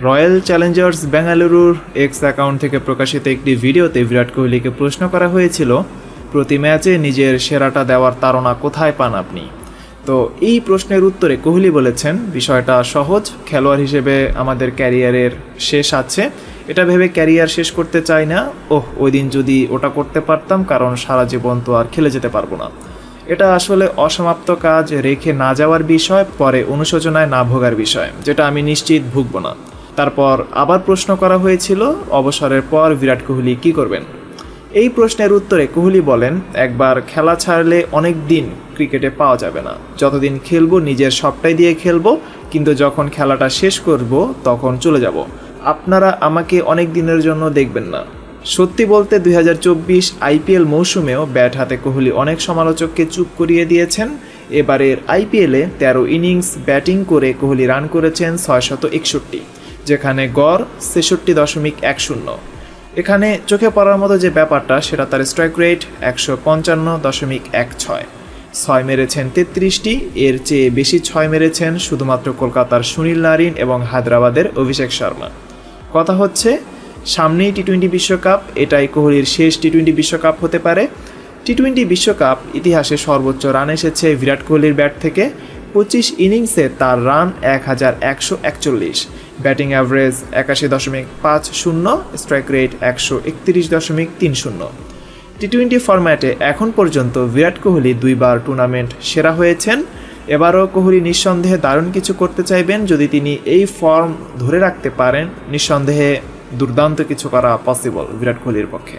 Royal Challengers বেঙ্গালুরুর x account থেকে প্রকাশিত একটি ভিডিওতে বিরাট কোহলিকে প্রশ্ন করা হয়েছিল, প্রতি ম্যাচে নিজের সেরাটা দেওয়ার তাড়না কোথায় পান আপনি? তো এই প্রশ্নের উত্তরে কোহলি বলেছেন, বিষয়টা সহজ, খেলোয়াড় হিসেবে আমাদের ক্যারিয়ারের শেষ আছে, এটা ভেবে ক্যারিয়ার শেষ করতে চাই না। ওই দিন যদি ওটা করতে পারতাম, কারণ সারা জীবন তো আর খেলে যেতে পারবো না। এটা আসলে অসমাপ্ত কাজ, রেখে না যাওয়ার বিষয়, পরে অনুশোচনায় না ভোগার বিষয়, যেটা আমি নিশ্চিত ভুগব না। তারপর আবার প্রশ্ন করা হয়েছিল, অবসরের পর বিরাট কোহলি কী করবেন? এই প্রশ্নের উত্তরে কোহলি বলেন, একবার খেলা ছাড়লে অনেক দিন ক্রিকেটে পাওয়া যাবে না। যতদিন খেলবো নিজের সবটাই দিয়ে খেলবো, কিন্তু যখন খেলাটা শেষ করব তখন চলে যাব। আপনারা আমাকে অনেক দিনের জন্য দেখবেন না। সত্যি বলতে 2024 আইপিএল মৌসুমেও ব্যাট হাতে কোহলি অনেক সমালোচককে চুপ করিয়ে দিয়েছেন। এবারের আইপিএলে 13 ইনিংস ব্যাটিং করে কোহলি রান করেছেন 661, যেখানে গড় 63.10। এখানে চোখে পড়ার মতো যে ব্যাপারটা, সেটা তার স্ট্রাইক রেট 155.16। 6 মেরেছেন 33টি, এর চেয়ে বেশি 6 মেরেছেন শুধুমাত্র কলকাতার সুনীল নারিন এবং হায়দ্রাবাদের অভিষেক শর্মা। কথা হচ্ছে, সামনেই টি-20 বিশ্বকাপ, এটাই কোহলির শেষ টি-20 বিশ্বকাপ হতে পারে। টি-20 বিশ্বকাপ ইতিহাসে সর্বোচ্চ রান এসেছে বিরাট কোহলির ব্যাট থেকে। 25 ইনিংসে তার run 1141, batting average 81.50, strike rate 131.30। টি-20 ফরম্যাটে এখন পর্যন্ত বিরাট কোহলি 2বার টুর্নামেন্ট সেরা হয়েছেন। এবারও কোহলি নিঃসন্দেহে দারুণ কিছু করতে চাইবেন। যদি তিনি এই ফর্ম ধরে রাখতে পারেন, নিঃসন্দেহে দুর্দান্ত কিছু করা পসিবল বিরাট কোহলির পক্ষে।